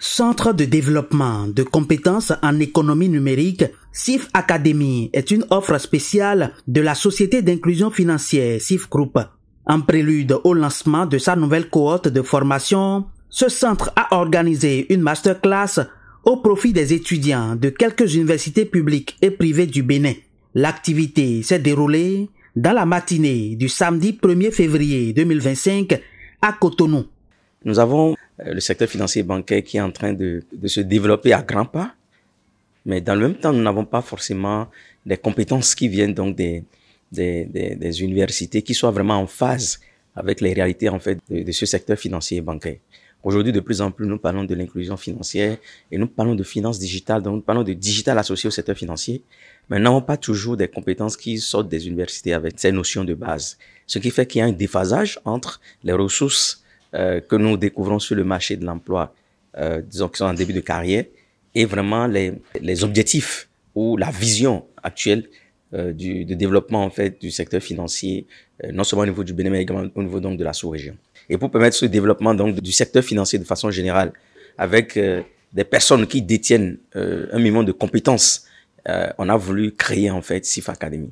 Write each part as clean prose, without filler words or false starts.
Centre de développement de compétences en économie numérique, SIF Academy est une offre spéciale de la société d'inclusion financière SIF Group. En prélude au lancement de sa nouvelle cohorte de formation, ce centre a organisé une masterclass au profit des étudiants de quelques universités publiques et privées du Bénin. L'activité s'est déroulée dans la matinée du samedi 1er février 2025 à Cotonou. Nous avons le secteur financier et bancaire qui est en train de se développer à grands pas, mais dans le même temps, nous n'avons pas forcément des compétences qui viennent donc des universités qui soient vraiment en phase avec les réalités en fait de ce secteur financier et bancaire. Aujourd'hui, de plus en plus, nous parlons de l'inclusion financière et nous parlons de finances digitales, donc nous parlons de digital associé au secteur financier, mais nous n'avons pas toujours des compétences qui sortent des universités avec ces notions de base. Ce qui fait qu'il y a un déphasage entre les ressources que nous découvrons sur le marché de l'emploi, disons qui sont en début de carrière, et vraiment les objectifs ou la vision actuelle de développement en fait du secteur financier, non seulement au niveau du Bénin mais également au niveau donc de la sous-région. Et pour permettre ce développement donc du secteur financier de façon générale, avec des personnes qui détiennent un minimum de compétences, on a voulu créer en fait SIF Academy.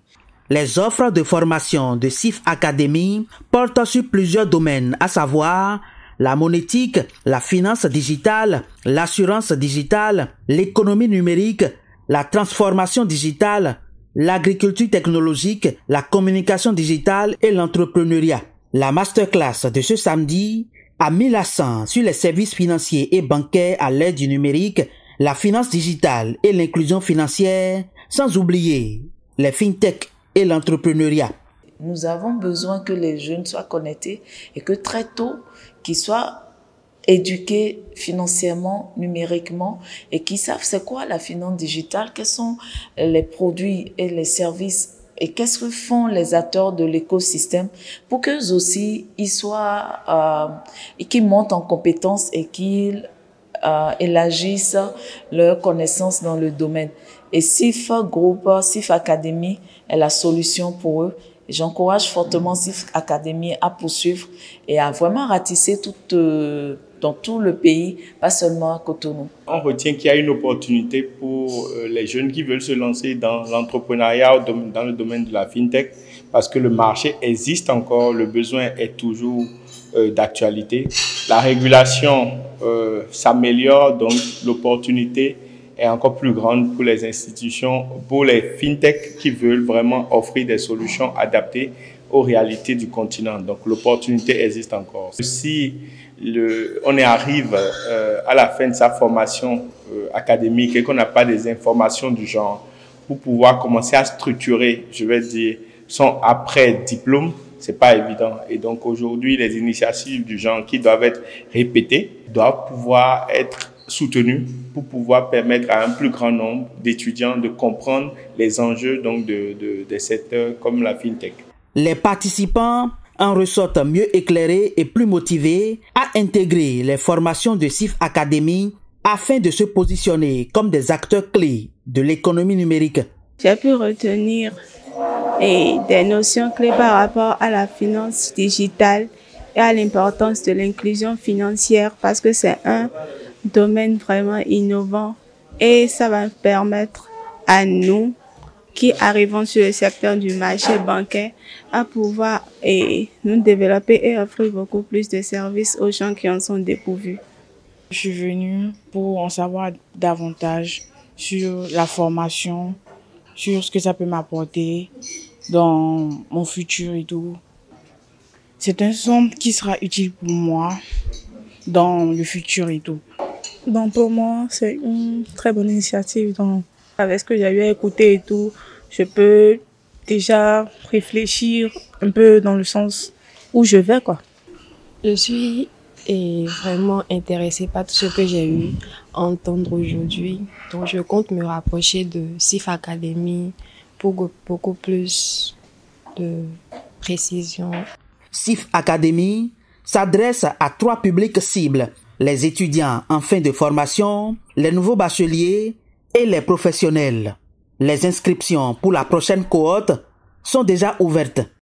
Les offres de formation de SIF Academy portent sur plusieurs domaines, à savoir la monétique, la finance digitale, l'assurance digitale, l'économie numérique, la transformation digitale, l'agriculture technologique, la communication digitale et l'entrepreneuriat. La masterclass de ce samedi a mis l'accent sur les services financiers et bancaires à l'aide du numérique, la finance digitale et l'inclusion financière, sans oublier les fintech et l'entrepreneuriat. Nous avons besoin que les jeunes soient connectés et que très tôt, qu'ils soient éduqués financièrement, numériquement et qu'ils savent c'est quoi la finance digitale, quels sont les produits et les services et qu'est-ce que font les acteurs de l'écosystème pour qu'eux aussi ils soient et qu'ils montent en compétences et qu'ils élargissent leurs connaissances dans le domaine. Et SIF Group, SIF Academy est la solution pour eux. Et j'encourage fortement SIF Academy à poursuivre et à vraiment ratisser dans tout le pays, pas seulement à Cotonou. On retient qu'il y a une opportunité pour les jeunes qui veulent se lancer dans l'entrepreneuriat, dans le domaine de la fintech, parce que le marché existe encore, le besoin est toujours d'actualité. La régulation s'améliore, donc l'opportunité est encore plus grande pour les institutions, pour les fintech qui veulent vraiment offrir des solutions adaptées aux réalités du continent. Donc l'opportunité existe encore. Si on arrive à la fin de sa formation académique et qu'on n'a pas des informations du genre pour pouvoir commencer à structurer, je vais dire, son après-diplôme, c'est pas évident. Et donc aujourd'hui, les initiatives du genre qui doivent être répétées doivent pouvoir être soutenues pour pouvoir permettre à un plus grand nombre d'étudiants de comprendre les enjeux donc des secteurs comme la fintech. Les participants en ressortent mieux éclairés et plus motivés à intégrer les formations de SIF Academy afin de se positionner comme des acteurs clés de l'économie numérique. J'ai pu retenir des notions clés par rapport à la finance digitale et à l'importance de l'inclusion financière parce que c'est un domaine vraiment innovant et ça va permettre à nous qui arrivons sur le secteur du marché bancaire à pouvoir nous développer et offrir beaucoup plus de services aux gens qui en sont dépourvus. Je suis venue pour en savoir davantage sur la formation, sur ce que ça peut m'apporter dans mon futur et tout. C'est un centre qui sera utile pour moi dans le futur et tout. Donc pour moi, c'est une très bonne initiative. Donc, avec ce que j'ai eu à écouter et tout, je peux déjà réfléchir un peu dans le sens où je vais, quoi. Je suis vraiment intéressée par tout ce que j'ai eu à entendre aujourd'hui. Donc je compte me rapprocher de SIF Academy pour beaucoup plus de précision. SIF Academy s'adresse à 3 publics cibles: les étudiants en fin de formation, les nouveaux bacheliers et les professionnels. Les inscriptions pour la prochaine cohorte sont déjà ouvertes.